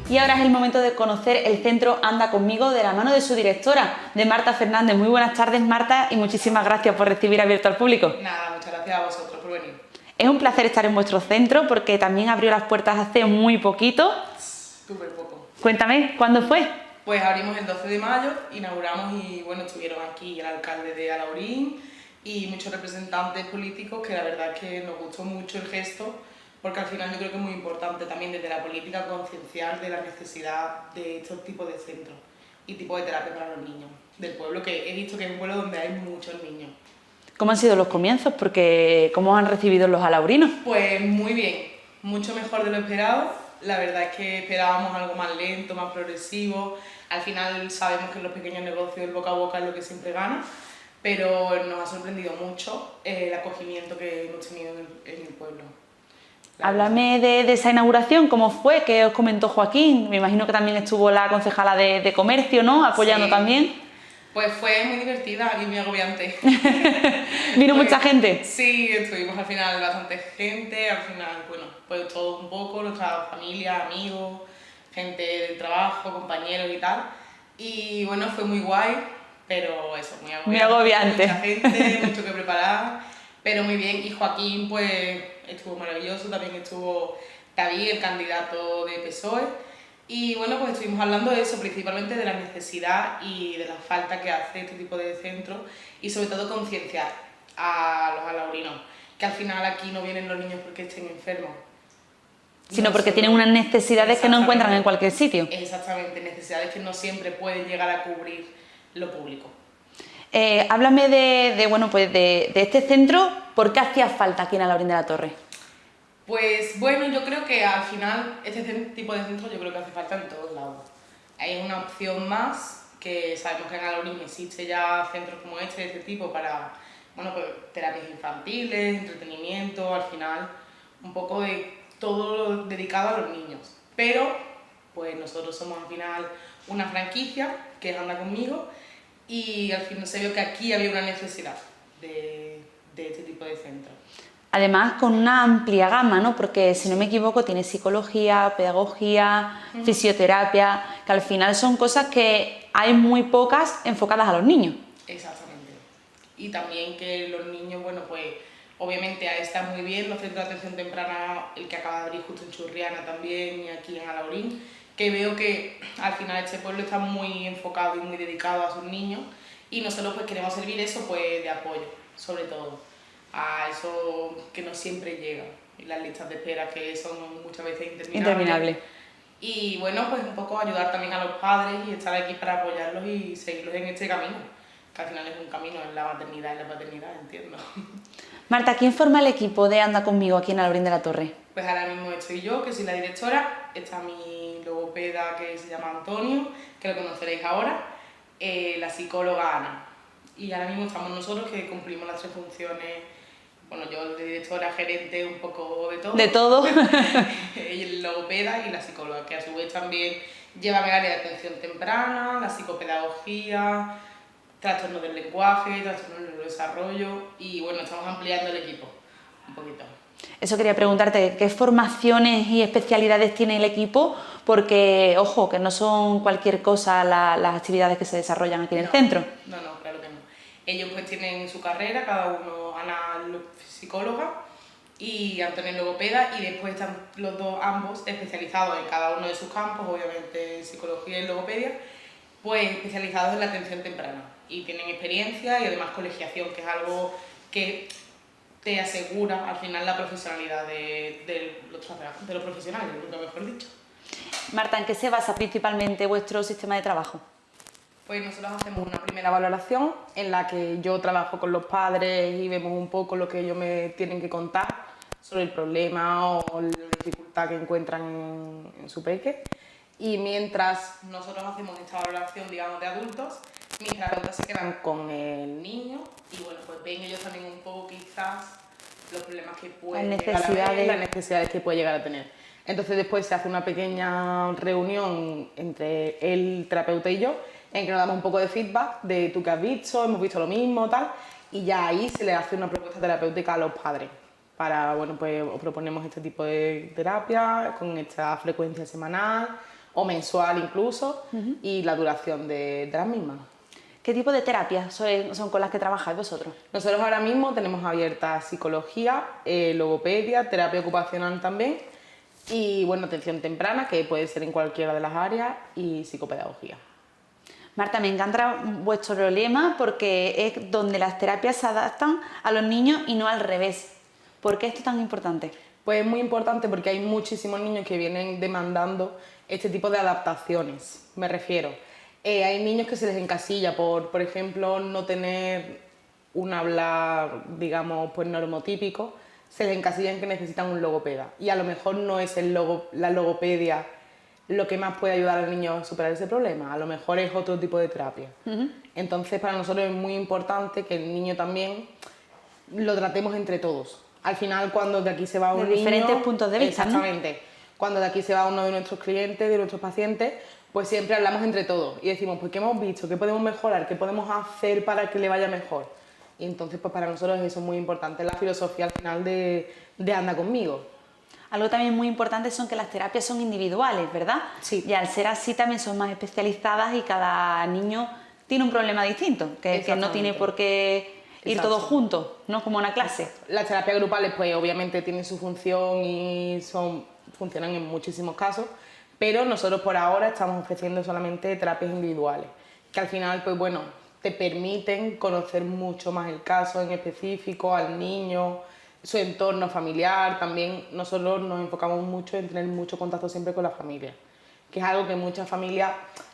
Y ahora es el momento de conocer el centro Anda Conmigo de la mano de su directora, de Marta Fernández. Muy buenas tardes, Marta, y muchísimas gracias por recibir abierto al público. Nada, muchas gracias a vosotros por venir. Es un placer estar en vuestro centro porque también abrió las puertas hace muy poquito. Súper poco. Cuéntame, ¿cuándo fue? Pues abrimos el 12 de mayo, inauguramos y bueno, estuvieron aquí el alcalde de Alhaurín y muchos representantes políticos que la verdad es que nos gustó mucho el gesto, porque al final yo creo que es muy importante también desde la política concienciar de la necesidad de estos tipos de centros y tipos de terapia para los niños del pueblo, que he visto que es un pueblo donde hay muchos niños. ¿Cómo han sido los comienzos? Porque ¿cómo han recibido los alhaurinos? Pues muy bien, mucho mejor de lo esperado. La verdad es que esperábamos algo más lento, más progresivo. Al final sabemos que en los pequeños negocios el boca a boca es lo que siempre gana, pero nos ha sorprendido mucho el acogimiento que hemos tenido en el pueblo. Háblame de esa inauguración, ¿cómo fue? ¿Qué os comentó Joaquín? Me imagino que también estuvo la concejala de comercio, ¿no? Apoyando Sí. También. Pues fue muy divertida y muy agobiante. ¿Vino mucha gente? Sí, estuvimos al final bastante gente, al final, bueno, pues todo un poco, nuestra familia, amigos, gente del trabajo, compañeros y tal. Y bueno, fue muy guay, pero eso, muy agobiante. Muy agobiante. Mucha gente, mucho que preparar, pero muy bien. Y Joaquín, pues, estuvo maravilloso, también estuvo David, el candidato de PSOE. Y bueno, pues estuvimos hablando de eso, principalmente de la necesidad y de la falta que hace este tipo de centros y sobre todo concienciar a los alhaurinos, que al final aquí no vienen los niños porque estén enfermos, Sino porque tienen unas necesidades que no encuentran en cualquier sitio. Exactamente, necesidades que no siempre pueden llegar a cubrir lo público. Háblame de este centro, ¿por qué hacía falta aquí en Alhaurín de la Torre? Pues bueno, yo creo que al final este tipo de centros yo creo que hace falta en todos lados. Hay una opción más, que sabemos que en Alhaurín existe ya centros como este, de este tipo, para bueno, pues, terapias infantiles, entretenimiento, al final un poco de todo lo dedicado a los niños. Pero pues nosotros somos al final una franquicia que anda conmigo y al final se vio que aquí había una necesidad de este tipo de centros. Además, con una amplia gama, ¿no? Porque, si no me equivoco, tiene psicología, pedagogía, fisioterapia, que al final son cosas que hay muy pocas enfocadas a los niños. Exactamente. Y también que los niños, bueno, pues obviamente ahí está muy bien los centros de atención temprana, el que acaba de abrir justo en Churriana también y aquí en Alhaurín, que veo que al final este pueblo está muy enfocado y muy dedicado a sus niños y nosotros pues queremos servir eso pues de apoyo, sobre todo a eso que no siempre llega, y las listas de espera que son muchas veces interminables. Y bueno, pues un poco ayudar también a los padres y estar aquí para apoyarlos y seguirlos en este camino, que al final es un camino en la maternidad y la paternidad, entiendo. Marta, ¿quién forma el equipo de Anda Conmigo aquí en Alhaurín de la Torre? Pues ahora mismo estoy yo, que soy la directora, está mi logopeda que se llama Antonio, que lo conoceréis ahora, la psicóloga Ana. Y ahora mismo estamos nosotros que cumplimos las 3 funciones. Bueno, yo de directora, gerente, un poco de todo. De todo. El logopeda y la psicóloga, que a su vez también lleva el área de atención temprana, la psicopedagogía, trastornos del lenguaje, trastornos del desarrollo y bueno, estamos ampliando el equipo un poquito. Eso quería preguntarte, ¿qué formaciones y especialidades tiene el equipo? Porque, ojo, que no son cualquier cosa las actividades que se desarrollan aquí en el centro. No, claro que no. Ellos pues tienen su carrera, cada uno, Ana psicóloga y Antonio logopeda, y después están los dos ambos especializados en cada uno de sus campos, obviamente en psicología y logopedia, pues especializados en la atención temprana y tienen experiencia y además colegiación, que es algo que te asegura al final la profesionalidad de los profesionales, nunca mejor dicho. Marta, ¿en qué se basa principalmente vuestro sistema de trabajo? Pues nosotros hacemos una primera valoración en la que yo trabajo con los padres y vemos un poco lo que ellos me tienen que contar sobre el problema o la dificultad que encuentran en su peque. Y mientras nosotros hacemos esta valoración, digamos, de adultos, mis terapeutas se quedan con el niño y bueno, pues ven ellos también un poco quizás los problemas que pueden llegar a ver, las necesidades que puede llegar a tener. Entonces después se hace una pequeña reunión entre el terapeuta y yo, en que nos damos un poco de feedback de tú que has visto, hemos visto lo mismo, tal, y ya ahí se le hace una propuesta terapéutica a los padres para, bueno, pues os proponemos este tipo de terapia con esta frecuencia semanal o mensual incluso, y la duración de las mismas. ¿Qué tipo de terapias son con las que trabajáis vosotros? Nosotros ahora mismo tenemos abierta psicología, logopedia, terapia ocupacional también, y bueno, atención temprana, que puede ser en cualquiera de las áreas, y psicopedagogía. Marta, me encanta vuestro lema porque es donde las terapias se adaptan a los niños y no al revés. ¿Por qué esto es tan importante? Pues es muy importante porque hay muchísimos niños que vienen demandando este tipo de adaptaciones, me refiero. Hay niños que se les encasilla por ejemplo, no tener un habla, digamos, pues normotípico, se les encasilla en que necesitan un logopeda. Y a lo mejor no es la logopedia lo que más puede ayudar al niño a superar ese problema, a lo mejor es otro tipo de terapia. Entonces, para nosotros es muy importante que el niño también lo tratemos entre todos. Al final, cuando de aquí se va un niño... De diferentes puntos de vista, exactamente. ¿No? Cuando de aquí se va uno de nuestros clientes, de nuestros pacientes, pues siempre hablamos entre todos y decimos, pues, ¿qué hemos visto? ¿Qué podemos mejorar? ¿Qué podemos hacer para que le vaya mejor? Y entonces, pues para nosotros eso es muy importante, la filosofía al final de Anda Conmigo. Algo también muy importante son que las terapias son individuales, ¿verdad? Sí. Y al ser así también son más especializadas y cada niño tiene un problema distinto, que no tiene por qué ir todos juntos, ¿no? Como una clase. Las terapias grupales, pues obviamente tienen su función y funcionan en muchísimos casos, pero nosotros por ahora estamos ofreciendo solamente terapias individuales, que al final, pues bueno, te permiten conocer mucho más el caso en específico, al niño, su entorno familiar. También nosotros nos enfocamos mucho en tener mucho contacto siempre con la familia, que es algo que muchas familias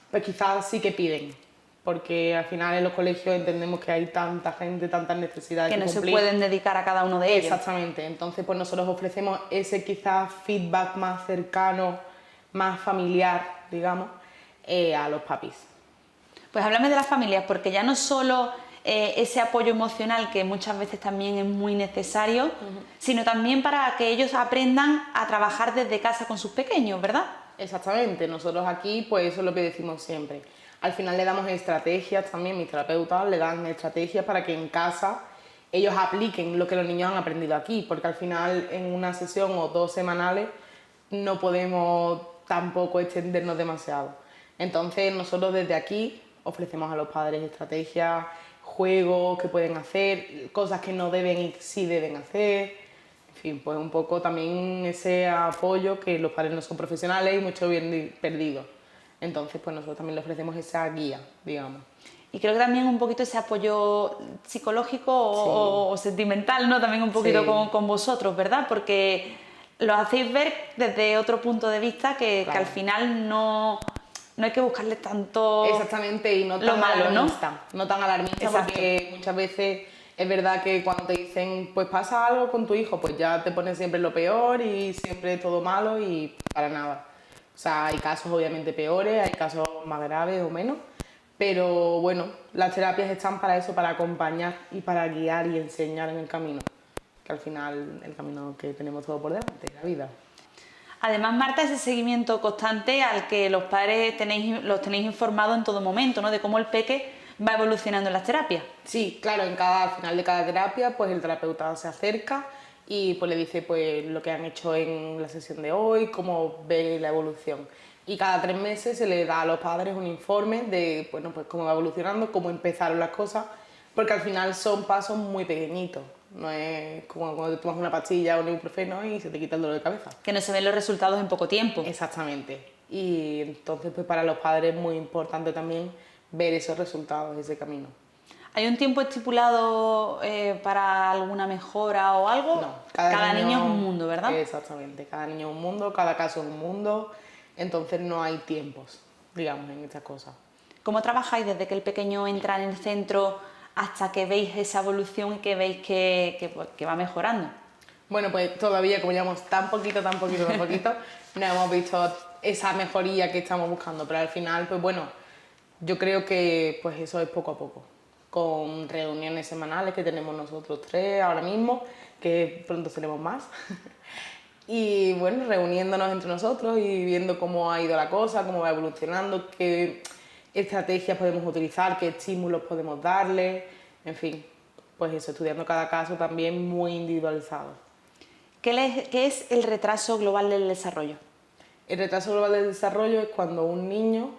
pues quizás sí que piden, porque al final en los colegios entendemos que hay tanta gente, tantas necesidades que no se pueden dedicar a cada uno de ellos. Exactamente, entonces pues nosotros ofrecemos ese quizás feedback más cercano, más familiar, digamos, a los papis. Pues háblame de las familias, porque ya no solo ese apoyo emocional, que muchas veces también es muy necesario, sino también para que ellos aprendan a trabajar desde casa con sus pequeños, ¿verdad? Exactamente, nosotros aquí pues eso es lo que decimos siempre. Al final le damos estrategias también, mis terapeutas le dan estrategias para que en casa ellos apliquen lo que los niños han aprendido aquí, porque al final en una sesión o 2 semanales no podemos tampoco extendernos demasiado. Entonces nosotros desde aquí ofrecemos a los padres estrategias, juegos que pueden hacer, cosas que no deben y sí deben hacer. En fin, pues un poco también ese apoyo, que los padres no son profesionales y mucho bien perdidos. Entonces, pues nosotros también le ofrecemos esa guía, digamos. Y creo que también un poquito ese apoyo psicológico o sentimental, ¿no? También un poquito con vosotros, ¿verdad? Porque lo hacéis ver desde otro punto de vista que al final no hay que buscarle tanto exactamente, y no tan lo malo, alarmista, no tan alarmista. Exacto. Porque muchas veces es verdad que cuando te dicen, pues pasa algo con tu hijo, pues ya te pones siempre lo peor y siempre todo malo y para nada. O sea, hay casos obviamente peores, hay casos más graves o menos, pero bueno, las terapias están para eso, para acompañar y para guiar y enseñar en el camino, que al final el camino que tenemos todo por delante, la vida. Además, Marta, ese seguimiento constante al que los padres los tenéis informados en todo momento, ¿no? De cómo el peque va evolucionando en las terapias. Sí, claro, al final de cada terapia, pues el terapeuta se acerca y pues le dice pues lo que han hecho en la sesión de hoy, cómo ve la evolución. Y cada 3 meses se le da a los padres un informe de bueno, pues cómo va evolucionando, cómo empezaron las cosas, porque al final son pasos muy pequeñitos. No es como cuando te tomas una pastilla o un ibuprofeno y se te quita el dolor de cabeza. Que no se ven los resultados en poco tiempo. Exactamente. Y entonces pues para los padres es muy importante también ver esos resultados, ese camino. ¿Hay un tiempo estipulado para alguna mejora o algo? No, cada niño es un mundo, ¿verdad? Exactamente, cada niño es un mundo, cada caso es un mundo, entonces no hay tiempos, digamos, en estas cosas. ¿Cómo trabajáis desde que el pequeño entra en el centro hasta que veis esa evolución y que veis que va mejorando? Bueno, pues todavía, como llevamos tan poquito, no hemos visto esa mejoría que estamos buscando, pero al final, pues bueno, yo creo que pues eso es poco a poco, con reuniones semanales que tenemos nosotros 3 ahora mismo, que pronto seremos más, y bueno, reuniéndonos entre nosotros y viendo cómo ha ido la cosa, cómo va evolucionando, qué estrategias podemos utilizar, qué estímulos podemos darle, en fin, pues eso, estudiando cada caso también muy individualizado. ¿Qué es el retraso global del desarrollo? El retraso global del desarrollo es cuando un niño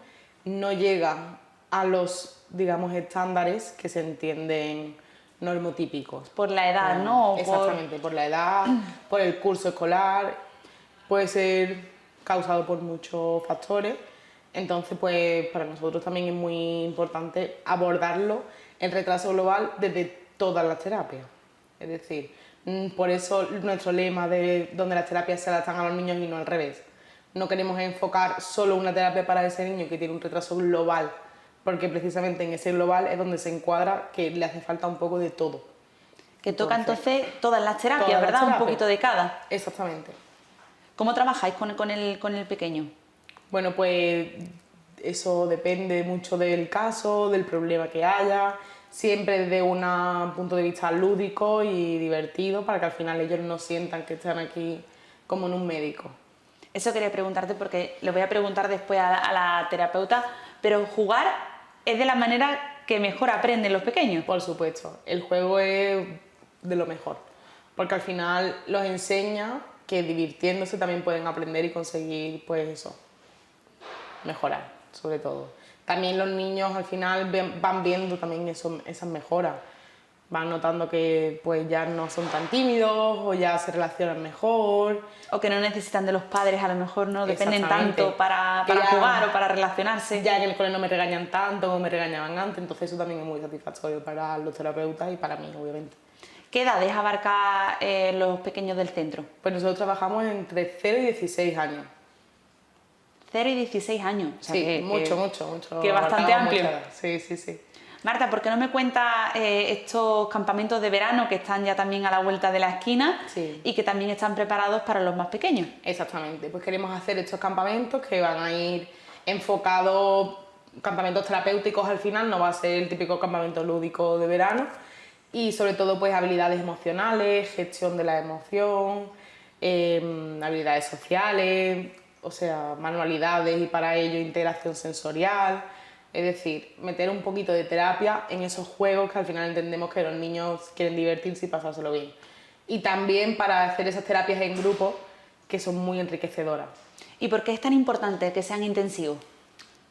no llega a los, digamos, estándares que se entienden normotípicos. Por la edad, ¿no? Exactamente, por la edad, por el curso escolar, puede ser causado por muchos factores. Entonces, pues para nosotros también es muy importante abordarlo, el retraso global, desde todas las terapias. Es decir, por eso nuestro lema de donde las terapias se adaptan a los niños y no al revés. No queremos enfocar solo una terapia para ese niño que tiene un retraso global, porque precisamente en ese global es donde se encuadra que le hace falta un poco de todo. Que toca entonces todas las terapias, todas las ¿verdad? terapias. Un poquito de cada. Exactamente. ¿Cómo trabajáis con el pequeño? Bueno, pues eso depende mucho del caso, del problema que haya, siempre desde un punto de vista lúdico y divertido, para que al final ellos no sientan que están aquí como en un médico. Eso quería preguntarte, porque le voy a preguntar después a la terapeuta, pero jugar es de la manera que mejor aprenden los pequeños. Por supuesto, el juego es de lo mejor, porque al final los enseña que divirtiéndose también pueden aprender y conseguir, pues eso, mejorar, sobre todo. También los niños al final van viendo también esas mejoras, van notando que pues ya no son tan tímidos o ya se relacionan mejor. O que no necesitan de los padres, a lo mejor no dependen Exactamente. tanto para jugar o para relacionarse. Ya que en el colegio no me regañan tanto como me regañaban antes, entonces eso también es muy satisfactorio para los terapeutas y para mí, obviamente. ¿Qué edades abarca los pequeños del centro? Pues nosotros trabajamos entre 0 y 16 años. 0 y 16 años. O sea, Sí, mucho. Que bastante amplio. Sí. Marta, ¿por qué no me cuentas estos campamentos de verano que están ya también a la vuelta de la esquina y que también están preparados para los más pequeños? Exactamente, pues queremos hacer estos campamentos que van a ir enfocados, campamentos terapéuticos al final, no va a ser el típico campamento lúdico de verano, y sobre todo pues habilidades emocionales, gestión de la emoción, habilidades sociales, o sea, manualidades y para ello integración sensorial. Es decir, meter un poquito de terapia en esos juegos que al final entendemos que los niños quieren divertirse y pasárselo bien. Y también para hacer esas terapias en grupo que son muy enriquecedoras. ¿Y por qué es tan importante que sean intensivos?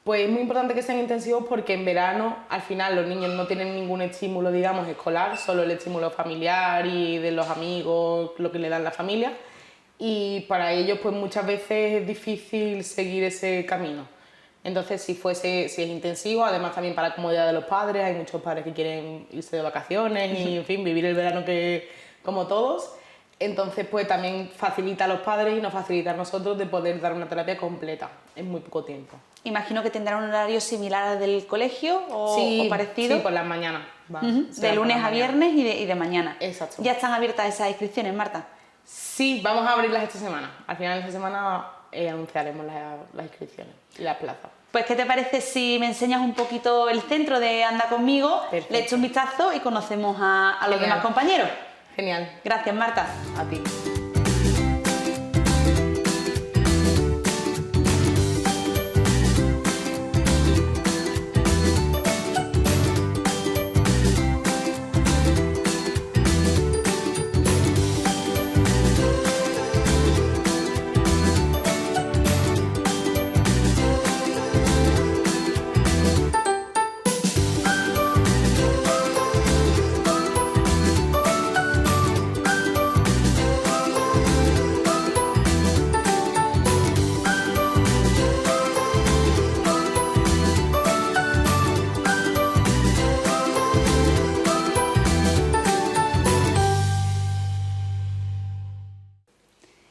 Pues es muy importante que sean intensivos porque en verano al final los niños no tienen ningún estímulo, digamos, escolar, solo el estímulo familiar y de los amigos, lo que le dan la familia. Y para ellos pues muchas veces es difícil seguir ese camino. Entonces, si es intensivo, además también para la comodidad de los padres, hay muchos padres que quieren irse de vacaciones y, en fin, vivir el verano como todos. Entonces, pues también facilita a los padres y nos facilita a nosotros de poder dar una terapia completa en muy poco tiempo. Imagino que tendrán un horario similar al del colegio o parecido. Sí, por las mañanas. De lunes a viernes y de mañana. Exacto. ¿Ya están abiertas esas inscripciones, Marta? Sí, vamos a abrirlas esta semana. Al final de esta semana anunciaremos las inscripciones y las plazas. Pues, ¿qué te parece si me enseñas un poquito el centro de Anda Conmigo? Perfecto. Le echo un vistazo y conocemos a los demás compañeros. Genial. Gracias, Marta. A ti.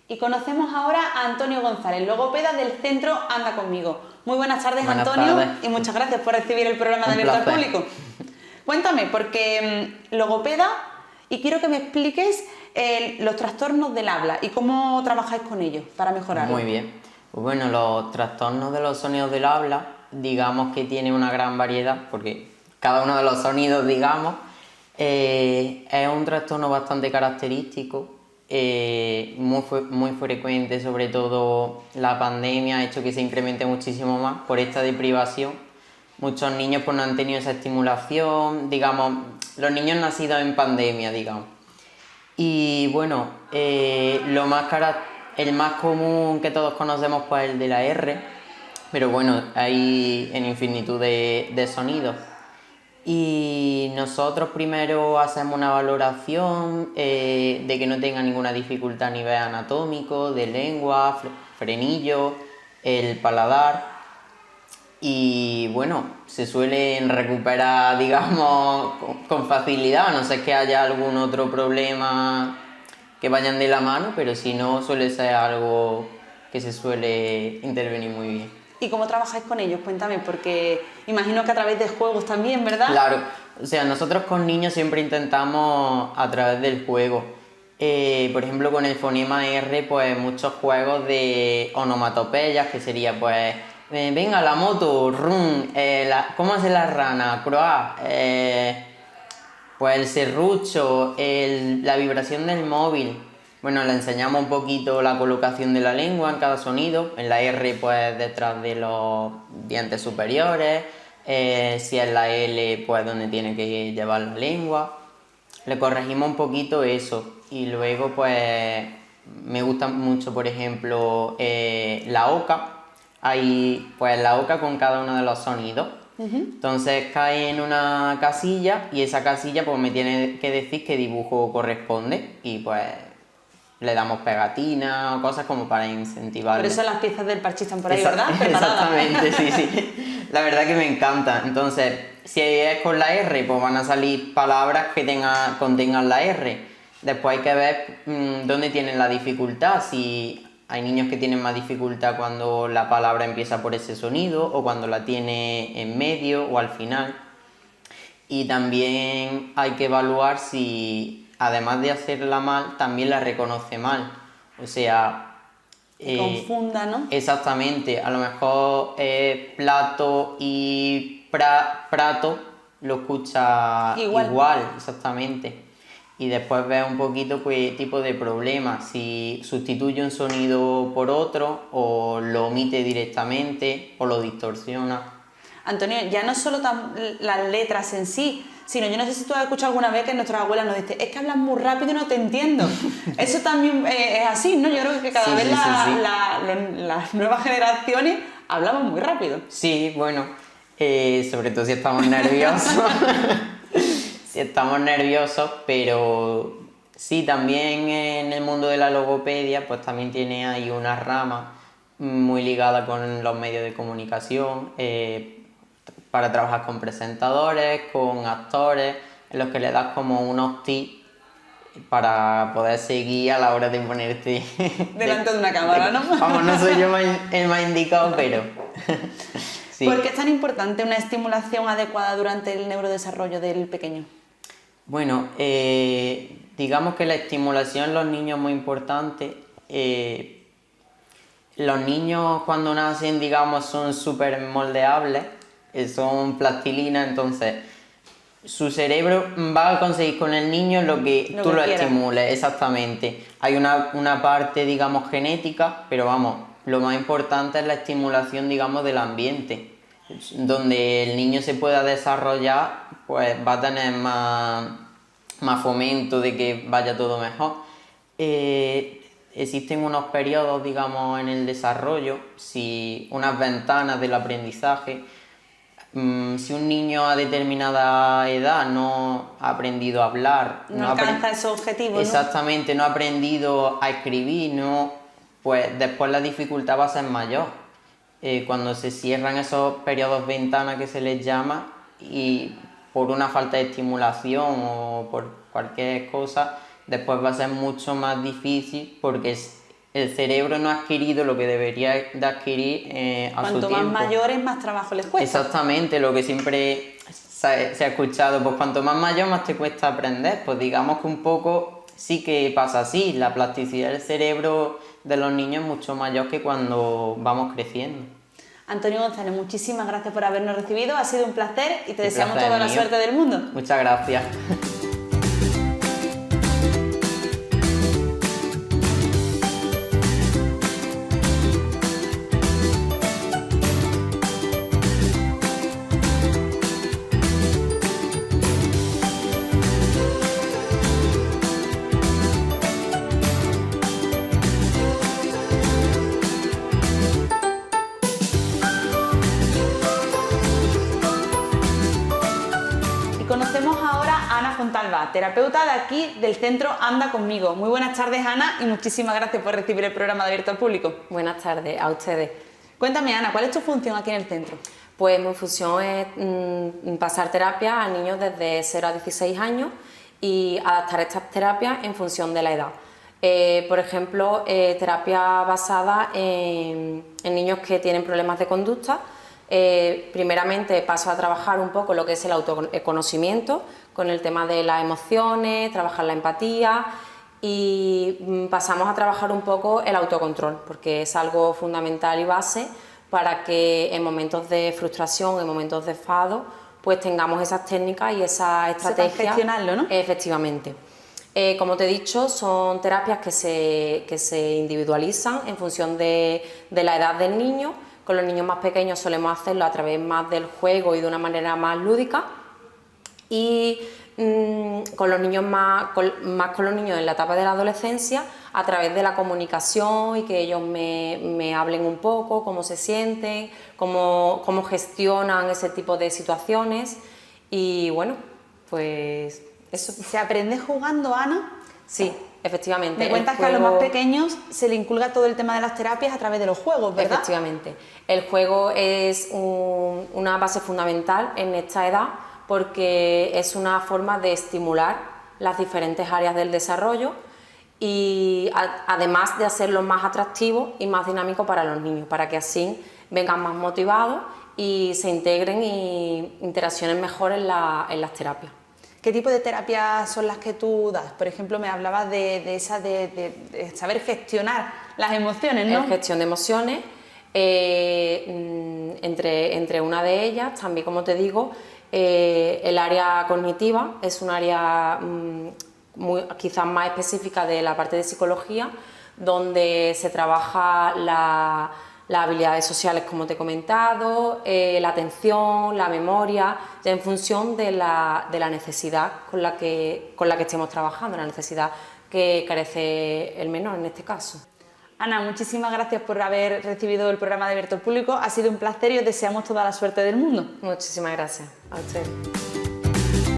Y conocemos ahora a Antonio González, logopeda del centro Anda Conmigo. Muy buenas tardes, Buenas Antonio, tardes. Y muchas gracias por recibir el programa de Un Abierto al placer. Público. Cuéntame, porque logopeda, y quiero que me expliques los trastornos del habla y cómo trabajáis con ellos para mejorarlo. Muy bien. Pues bueno, los trastornos de los sonidos del habla, digamos que tiene una gran variedad, porque cada uno de los sonidos, digamos, es un trastorno bastante característico, muy frecuente, sobre todo la pandemia ha hecho que se incremente muchísimo más por esta deprivación. Muchos niños pues no han tenido esa estimulación, digamos, los niños nacidos en pandemia, digamos. Y bueno, lo más El más común que todos conocemos pues es el de la R, pero bueno, hay en infinitud de sonidos. Y nosotros primero hacemos una valoración de que no tenga ninguna dificultad a nivel anatómico, de lengua, frenillo, el paladar. Y bueno, se suelen recuperar, digamos, con facilidad, a no ser que haya algún otro problema que vayan de la mano, pero si no, suele ser algo que se suele intervenir muy bien. ¿Y cómo trabajáis con ellos? Cuéntame, porque imagino que a través de juegos también, ¿verdad? Claro, o sea, nosotros con niños siempre intentamos a través del juego. Por ejemplo, con el fonema R, pues muchos juegos de onomatopeyas, que sería pues, venga la moto, rum, ¿cómo hace la rana? Croa, pues el serrucho, la vibración del móvil. Bueno, le enseñamos un poquito la colocación de la lengua en cada sonido. En la R, pues detrás de los dientes superiores. Si es la L, pues donde tiene que llevar la lengua. Le corregimos un poquito eso. Y luego, pues, me gusta mucho, por ejemplo, la oca. Hay, pues, la oca con cada uno de los sonidos. Entonces cae en una casilla y esa casilla, pues, me tiene que decir qué dibujo corresponde. Y, pues, le damos pegatinas o cosas como para incentivarlo. Por eso las piezas del parche están por ahí, ¿verdad? Exactamente, sí. La verdad que me encanta. Entonces, si es con la R, pues van a salir palabras que contengan la R. Después hay que ver dónde tienen la dificultad. Si hay niños que tienen más dificultad cuando la palabra empieza por ese sonido o cuando la tiene en medio o al final. Y también hay que evaluar si, además de hacerla mal, también la reconoce mal. O sea... confunda, ¿no? Exactamente. A lo mejor plato y prato lo escucha igual, exactamente. Y después ves un poquito qué tipo de problema. Si sustituye un sonido por otro, o lo omite directamente, o lo distorsiona. Antonio, ya no solo las letras en sí, sino yo no sé si tú has escuchado alguna vez que nuestras abuelas nos dicen, es que hablas muy rápido y no te entiendo. Eso también es así, ¿no? Yo creo que cada vez las nuevas generaciones hablamos muy rápido. Sí, bueno, sobre todo si estamos nerviosos. Si estamos nerviosos, pero sí, también en el mundo de la logopedia, pues también tiene ahí una rama muy ligada con los medios de comunicación, para trabajar con presentadores, con actores, en los que le das como unos tips para poder seguir a la hora de ponerte delante de una cámara, ¿no? Vamos, no soy yo el más indicado, pero sí. ¿Por qué es tan importante una estimulación adecuada durante el neurodesarrollo del pequeño? Bueno, digamos que la estimulación en los niños es muy importante. Los niños cuando nacen, digamos, son súper moldeables, son plastilina, entonces su cerebro va a conseguir con el niño lo que tú lo estimules, exactamente. Hay una parte, digamos, genética, pero vamos, lo más importante es la estimulación, digamos, del ambiente. Donde el niño se pueda desarrollar, pues va a tener más fomento de que vaya todo mejor. Existen unos periodos, digamos, en el desarrollo, unas ventanas del aprendizaje. Si un niño a determinada edad no ha aprendido a hablar, no alcanza esos objetivos, exactamente, no ha aprendido a escribir, pues después la dificultad va a ser mayor. Cuando se cierran esos periodos ventana que se les llama, y por una falta de estimulación o por cualquier cosa, después va a ser mucho más difícil porque el cerebro no ha adquirido lo que debería de adquirir a su tiempo. Cuanto más mayores, más trabajo les cuesta. Exactamente, lo que siempre se ha escuchado, pues cuanto más mayor, más te cuesta aprender. Pues digamos que un poco sí que pasa así, la plasticidad del cerebro de los niños es mucho mayor que cuando vamos creciendo. Antonio González, muchísimas gracias por habernos recibido, ha sido un placer y te deseamos toda la suerte del mundo. Muchas gracias. a Ana Fontalba, terapeuta de aquí del centro Anda Conmigo. Muy buenas tardes, Ana, y muchísimas gracias por recibir el programa de Abierto al Público. Buenas tardes a ustedes. Cuéntame, Ana, ¿cuál es tu función aquí en el centro? Pues mi función es pasar terapia a niños desde 0 a 16 años y adaptar estas terapias en función de la edad. Por ejemplo, terapia basada en niños que tienen problemas de conducta. Primeramente paso a trabajar un poco lo que es el autoconocimiento con el tema de las emociones, trabajar la empatía y pasamos a trabajar un poco el autocontrol, porque es algo fundamental y base para que en momentos de frustración, en momentos de enfado, pues tengamos esas técnicas y esa estrategia. Sepan gestionarlo, ¿no? Efectivamente. Como te he dicho, son terapias que se individualizan en función de la edad del niño. Con los niños más pequeños solemos hacerlo a través más del juego y de una manera más lúdica. Y con los niños más con los niños en la etapa de la adolescencia, a través de la comunicación y que ellos me hablen un poco, cómo se sienten, cómo gestionan ese tipo de situaciones. Y bueno, pues eso. ¿Se aprende jugando, Ana? Sí, efectivamente. Me cuentas que a los más pequeños se le inculca todo el tema de las terapias a través de los juegos, ¿verdad? Efectivamente. El juego es una base fundamental en esta edad porque es una forma de estimular las diferentes áreas del desarrollo y además de hacerlo más atractivo y más dinámico para los niños, para que así vengan más motivados y se integren y interaccionen mejor en las terapias. ¿Qué tipo de terapias son las que tú das? Por ejemplo, me hablabas de saber gestionar las emociones, ¿no? Gestión de emociones, entre una de ellas, también como te digo, el área cognitiva es un área quizás más específica de la parte de psicología, donde se trabaja las habilidades sociales, como te he comentado, la atención, la memoria, ya en función de la necesidad con la que estemos trabajando, la necesidad que carece el menor en este caso. Ana, muchísimas gracias por haber recibido el programa de Abierto al Público. Ha sido un placer y os deseamos toda la suerte del mundo. Muchísimas gracias a ustedes.